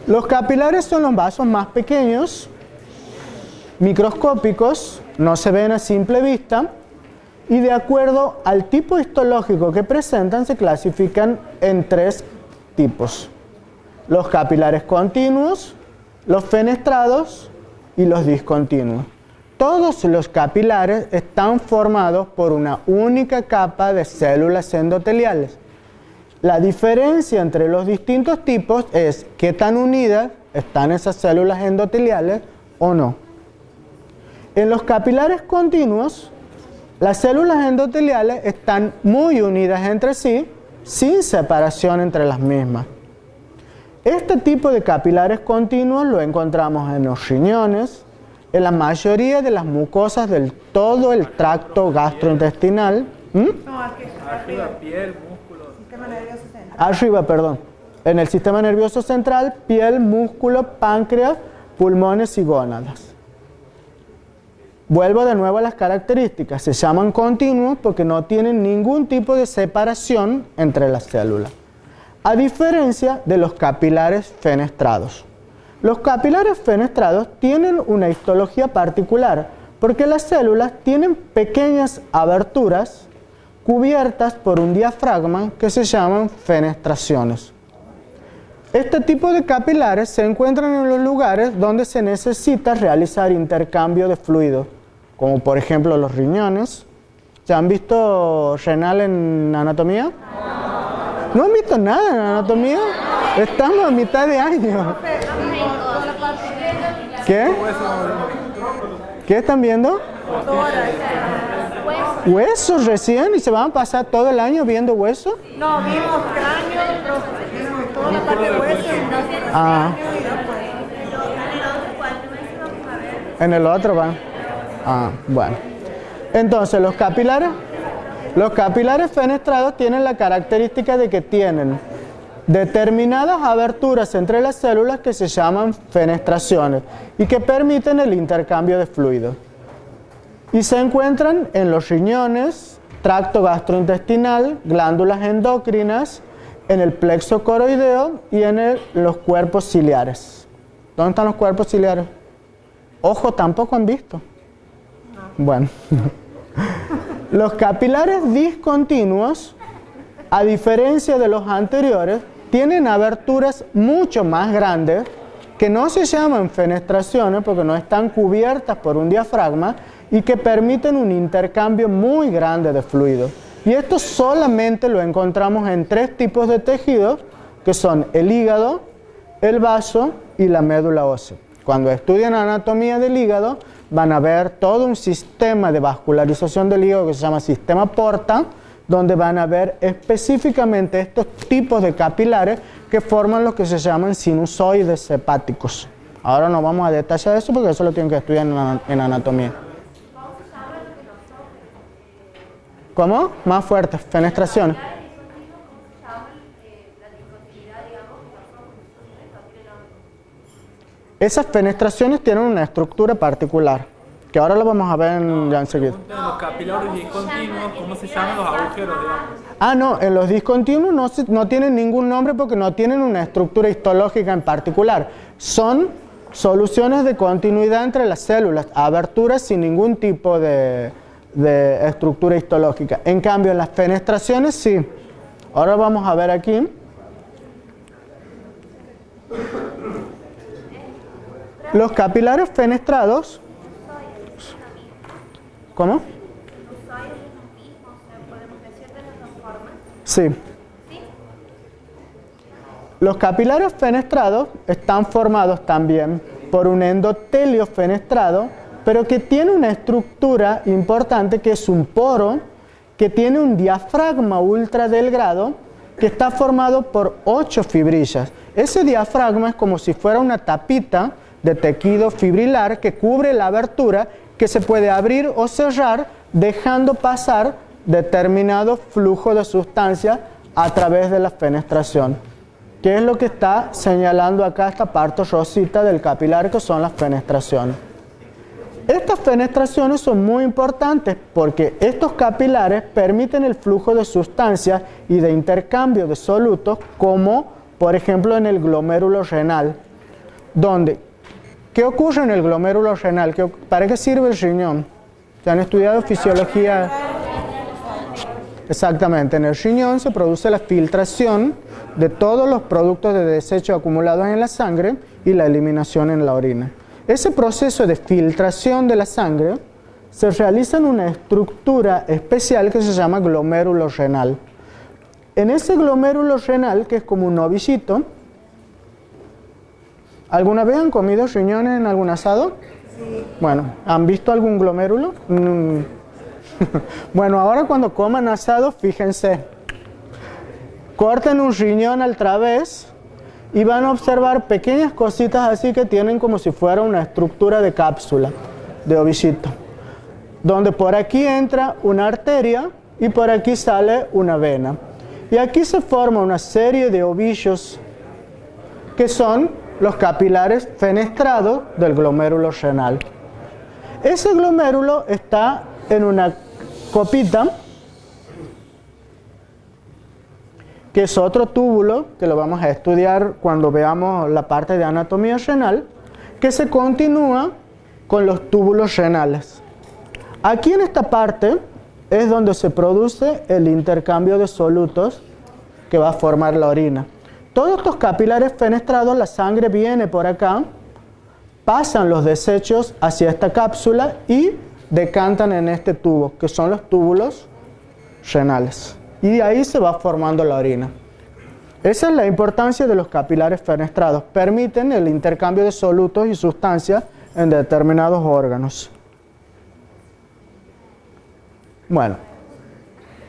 Los capilares son los vasos más pequeños, microscópicos, no se ven a simple vista, y de acuerdo al tipo histológico que presentan se clasifican en 3 tipos: los capilares continuos, los fenestrados y los discontinuos. Todos los capilares están formados por una única capa de células endoteliales. La diferencia entre los distintos tipos es qué tan unidas están esas células endoteliales o no. En los capilares continuos, las células endoteliales están muy unidas entre sí, sin separación entre las mismas. Este tipo de capilares continuos lo encontramos en los riñones, en la mayoría de las mucosas del todo el tracto gastrointestinal. Arriba, piel, músculo. Sistema nervioso central. Arriba, perdón. En el sistema nervioso central, piel, músculo, páncreas, pulmones y gónadas. Vuelvo de nuevo a las características. Se llaman continuos porque no tienen ningún tipo de separación entre las células, a diferencia de los capilares fenestrados. Los capilares fenestrados tienen una histología particular porque las células tienen pequeñas aberturas cubiertas por un diafragma que se llaman fenestraciones. Este tipo de capilares se encuentran en los lugares donde se necesita realizar intercambio de fluidos, como por ejemplo los riñones. ¿Ya han visto renal en anatomía? ¿No han visto nada en anatomía? Estamos a mitad de año. ¿Qué? ¿Qué están viendo? ¿Huesos recién? ¿Y se van a pasar todo el año viendo huesos? No, vimos cráneo, toda la parte de hueso. Ah. En el otro van. Ah, bueno. Entonces, los capilares fenestrados tienen la característica de que tienen determinadas aberturas entre las células que se llaman fenestraciones y que permiten el intercambio de fluidos. Y se encuentran en los riñones, tracto gastrointestinal, glándulas endocrinas, en el plexo coroideo y en los cuerpos ciliares. ¿Dónde están los cuerpos ciliares? Ojo, tampoco han visto. Bueno. Los capilares discontinuos, a diferencia de los anteriores, tienen aberturas mucho más grandes que no se llaman fenestraciones porque no están cubiertas por un diafragma y que permiten un intercambio muy grande de fluidos. Y esto solamente lo encontramos en 3 tipos de tejidos, que son el hígado, el vaso y la médula ósea. Cuando estudian anatomía del hígado, van a ver todo un sistema de vascularización del hígado que se llama sistema Porta, donde van a ver específicamente estos tipos de capilares que forman lo que se llaman sinusoides hepáticos. Ahora no vamos a detallar eso porque eso lo tienen que estudiar en anatomía. ¿Cómo? Más fuerte, fenestraciones. Esas fenestraciones tienen una estructura particular, que ahora lo vamos a ver ya enseguida. Los capilares discontinuos, ¿cómo se llaman los agujeros, digamos? Ah, no, en los discontinuos no tienen ningún nombre porque no tienen una estructura histológica en particular. Son soluciones de continuidad entre las células, aberturas sin ningún tipo de estructura histológica. En cambio, en las fenestraciones sí. Ahora vamos a ver aquí. Los capilares fenestrados. ¿Cómo? Sí. Los capilares fenestrados están formados también por un endotelio fenestrado, pero que tiene una estructura importante que es un poro, que tiene un diafragma ultra delgado, que está formado por 8 fibrillas. Ese diafragma es como si fuera una tapita de tejido fibrilar que cubre la abertura que se puede abrir o cerrar dejando pasar determinado flujo de sustancia a través de la fenestración. ¿Qué es lo que está señalando acá esta parte rosita del capilar, que son las fenestraciones? Estas fenestraciones son muy importantes porque estos capilares permiten el flujo de sustancias y de intercambio de solutos, como por ejemplo en el glomérulo renal. ¿Dónde? ¿Qué ocurre en el glomérulo renal? ¿Para qué sirve el riñón? ¿Se han estudiado fisiología? Exactamente, en el riñón se produce la filtración de todos los productos de desecho acumulados en la sangre y la eliminación en la orina. Ese proceso de filtración de la sangre se realiza en una estructura especial que se llama glomérulo renal. En ese glomérulo renal, que es como un ovillito, ¿alguna vez han comido riñones en algún asado? Sí. Bueno, ¿han visto algún glomérulo? Bueno, ahora cuando coman asado, fíjense, corten un riñón al través y van a observar pequeñas cositas así que tienen como si fuera una estructura de cápsula, de ovillito, donde por aquí entra una arteria y por aquí sale una vena. Y aquí se forma una serie de ovillos que son los capilares fenestrados del glomérulo renal. Ese glomérulo está en una copita, que es otro túbulo, que lo vamos a estudiar cuando veamos la parte de anatomía renal, que se continúa con los túbulos renales. Aquí en esta parte es donde se produce el intercambio de solutos que va a formar la orina. Todos estos capilares fenestrados, la sangre viene por acá, pasan los desechos hacia esta cápsula y decantan en este tubo, que son los túbulos renales. Y de ahí se va formando la orina. Esa es la importancia de los capilares fenestrados. Permiten el intercambio de solutos y sustancias en determinados órganos. Bueno,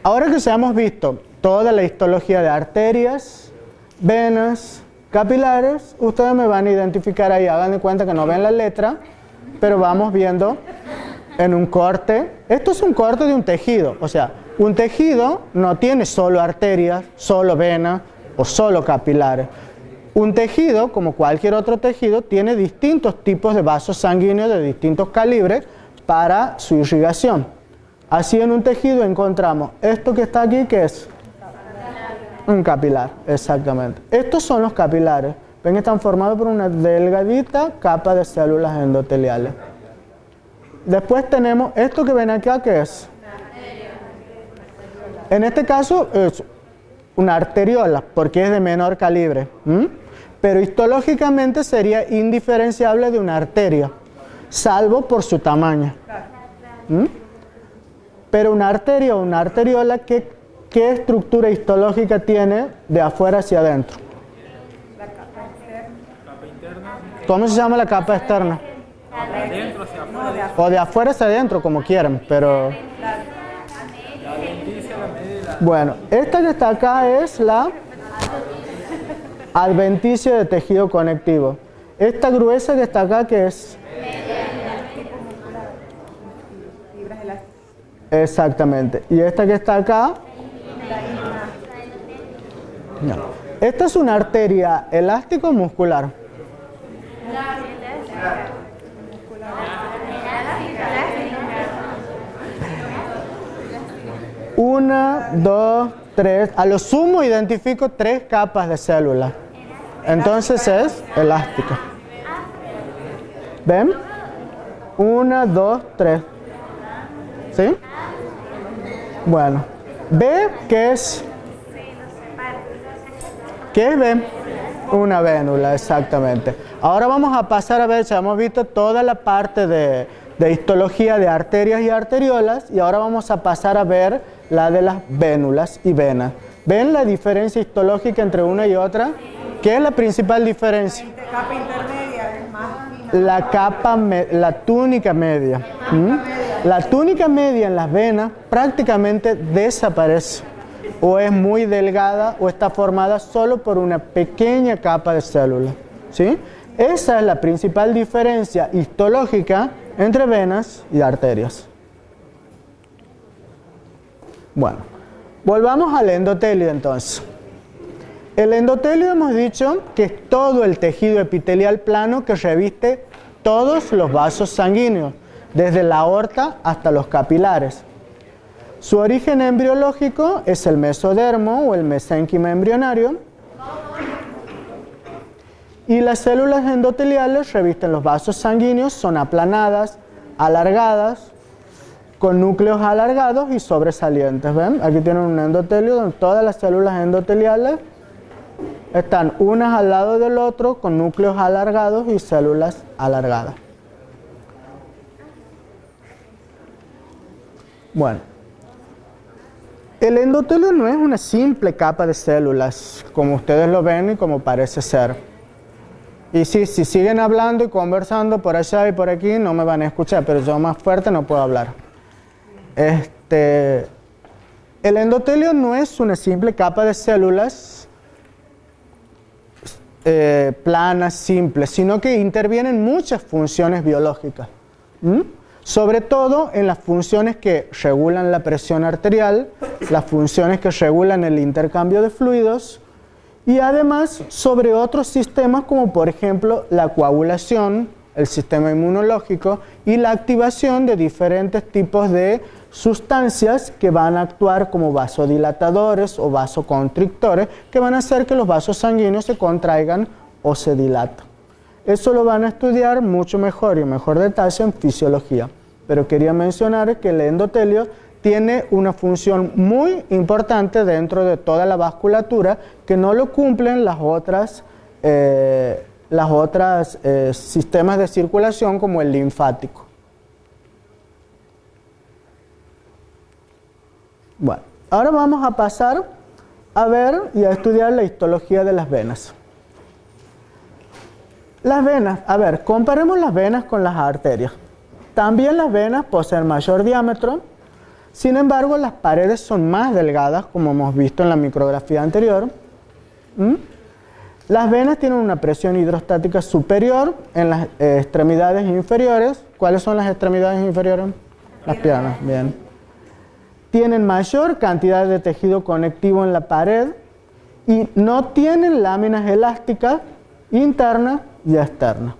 ahora que se hemos visto toda la histología de arterias, venas, capilares, ustedes me van a identificar ahí, hagan de cuenta que no ven la letra, pero vamos viendo en un corte. Esto es un corte de un tejido, o sea, un tejido no tiene solo arterias, solo venas o solo capilares. Un tejido, como cualquier otro tejido, tiene distintos tipos de vasos sanguíneos de distintos calibres para su irrigación. Así en un tejido encontramos esto que está aquí, ¿qué es? Un capilar, exactamente. Estos son los capilares. Ven que están formados por una delgadita capa de células endoteliales. Después tenemos esto que ven acá, ¿qué es? En este caso es una arteriola, porque es de menor calibre. Pero histológicamente sería indiferenciable de una arteria, salvo por su tamaño. Pero una arteria o una arteriola, ¿qué estructura histológica tiene de afuera hacia adentro? La capa externa. ¿Cómo se llama la capa externa? De adentro hacia afuera. O de afuera hacia adentro, como quieran, pero... La adventicia, la media y la... Bueno, esta que está acá es la adventicia de tejido conectivo. Esta gruesa que está acá, ¿qué es? Exactamente. Y esta que está acá... No. Esta es una arteria elástico muscular. Una, dos, tres. A lo sumo identifico 3 capas de células. Entonces es elástica. ¿Ven? 1, 2, 3. ¿Sí? Bueno. ¿Ve qué es? ¿Qué es B? Una vénula, exactamente. Ahora vamos a pasar a ver, ya hemos visto toda la parte de histología de arterias y arteriolas, y ahora vamos a pasar a ver la de las vénulas y venas. ¿Ven la diferencia histológica entre una y otra? ¿Qué es la principal diferencia? La capa intermedia es más fina. La túnica media. La túnica media en las venas prácticamente desaparece. O es muy delgada o está formada solo por una pequeña capa de células. ¿Sí? Esa es la principal diferencia histológica entre venas y arterias. Bueno, volvamos al endotelio entonces. El endotelio hemos dicho que es todo el tejido epitelial plano que reviste todos los vasos sanguíneos, desde la aorta hasta los capilares. Su origen embriológico es el mesodermo o el mesénquima embrionario. Y las células endoteliales revisten los vasos sanguíneos, son aplanadas, alargadas, con núcleos alargados y sobresalientes. ¿Ven? Aquí tienen un endotelio donde todas las células endoteliales están unas al lado del otro con núcleos alargados y células alargadas. Bueno, el endotelio no es una simple capa de células, como ustedes lo ven y como parece ser. Y si siguen hablando y conversando por allá y por aquí, no me van a escuchar, pero yo más fuerte no puedo hablar. El endotelio no es una simple capa de células planas, simples, sino que intervienen muchas funciones biológicas. Sobre todo en las funciones que regulan la presión arterial, las funciones que regulan el intercambio de fluidos y además sobre otros sistemas como por ejemplo la coagulación, el sistema inmunológico y la activación de diferentes tipos de sustancias que van a actuar como vasodilatadores o vasoconstrictores que van a hacer que los vasos sanguíneos se contraigan o se dilaten. Eso lo van a estudiar mucho mejor y en mejor detalle en fisiología. Pero quería mencionar que el endotelio tiene una función muy importante dentro de toda la vasculatura que no lo cumplen las otras sistemas de circulación como el linfático. Bueno, ahora vamos a pasar a ver y a estudiar la histología de las venas. Las venas, a ver, comparemos las venas con las arterias. También las venas poseen mayor diámetro, sin embargo las paredes son más delgadas, como hemos visto en la micrografía anterior. Las venas tienen una presión hidrostática superior en las extremidades inferiores. ¿Cuáles son las extremidades inferiores? Las piernas, bien. Tienen mayor cantidad de tejido conectivo en la pared y no tienen láminas elásticas internas y externas.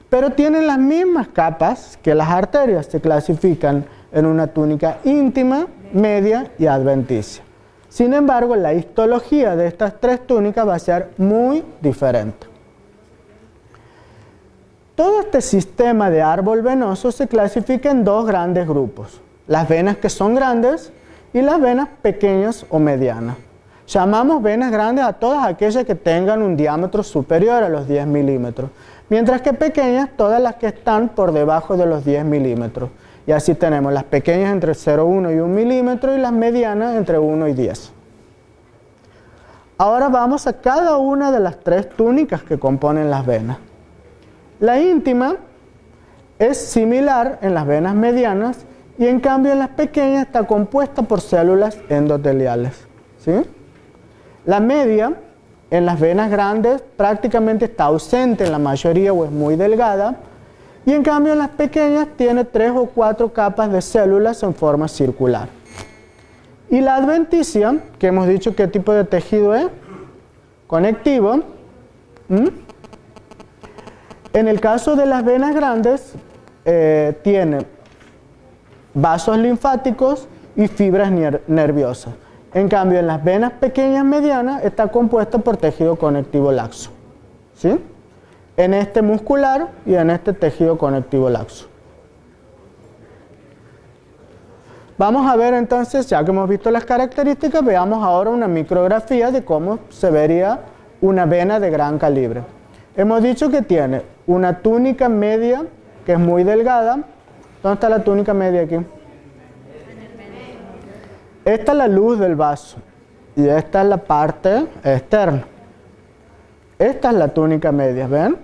Pero tienen las mismas capas que las arterias, se clasifican en una túnica íntima, media y adventicia. Sin embargo, la histología de estas tres túnicas va a ser muy diferente. Todo este sistema de árbol venoso se clasifica en dos grandes grupos: las venas que son grandes y las venas pequeñas o medianas. Llamamos venas grandes a todas aquellas que tengan un diámetro superior a los 10 milímetros, mientras que pequeñas todas las que están por debajo de los 10 milímetros. Y así tenemos las pequeñas entre 0,1 y 1 milímetro y las medianas entre 1 y 10. Ahora vamos a cada una de las tres túnicas que componen las venas. La íntima es similar en las venas medianas y en cambio en las pequeñas está compuesta por células endoteliales. ¿Sí? La media en las venas grandes prácticamente está ausente en la mayoría o es muy delgada, y en cambio en las pequeñas tiene 3 o 4 capas de células en forma circular. Y la adventicia, que hemos dicho qué tipo de tejido es, conectivo. En el caso de las venas grandes tiene vasos linfáticos y fibras nerviosas. En cambio, en las venas pequeñas medianas está compuesta por tejido conectivo laxo. ¿Sí? En este muscular y en este tejido conectivo laxo. Vamos a ver entonces, ya que hemos visto las características, veamos ahora una micrografía de cómo se vería una vena de gran calibre. Hemos dicho que tiene una túnica media que es muy delgada. ¿Dónde está la túnica media aquí? Esta es la luz del vaso y esta es la parte externa. Esta es la túnica media, ¿ven?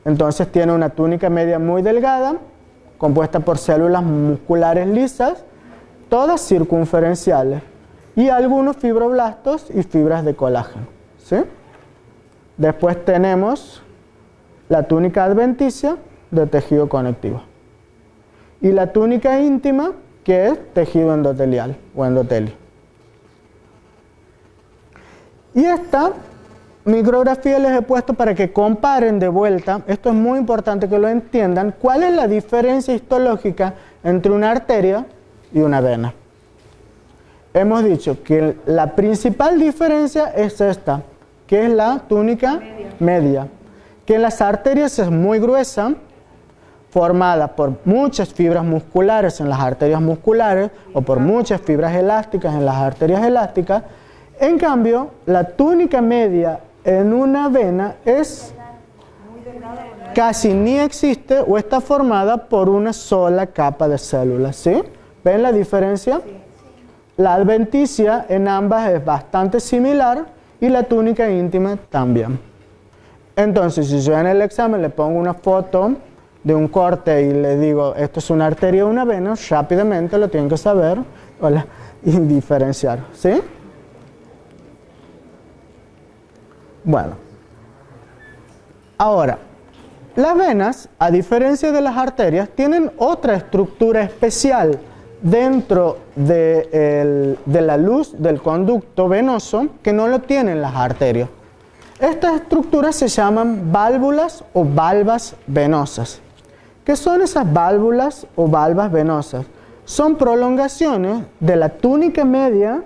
Entonces tiene una túnica media muy delgada, compuesta por células musculares lisas, todas circunferenciales, y algunos fibroblastos y fibras de colágeno. ¿Sí? Después tenemos la túnica adventicia de tejido conectivo. Y la túnica íntima, que es tejido endotelial o endotelio. Y esta micrografía les he puesto para que comparen de vuelta, esto es muy importante que lo entiendan, cuál es la diferencia histológica entre una arteria y una vena. Hemos dicho que la principal diferencia es esta, que es la túnica media, que en las arterias es muy gruesa, formada por muchas fibras musculares en las arterias musculares o por muchas fibras elásticas en las arterias elásticas. En cambio, la túnica media en una vena es casi ni existe o está formada por una sola capa de células, ¿sí? ¿Ven la diferencia? La adventicia en ambas es bastante similar y la túnica íntima también. Entonces, si yo en el examen le pongo una foto de un corte y le digo, esto es una arteria o una vena, rápidamente lo tienen que saber y diferenciar, ¿sí? Bueno, ahora, las venas, a diferencia de las arterias, tienen otra estructura especial dentro de la luz del conducto venoso que no lo tienen las arterias. Estas estructuras se llaman válvulas o valvas venosas. ¿Qué son esas válvulas o valvas venosas? Son prolongaciones de la túnica media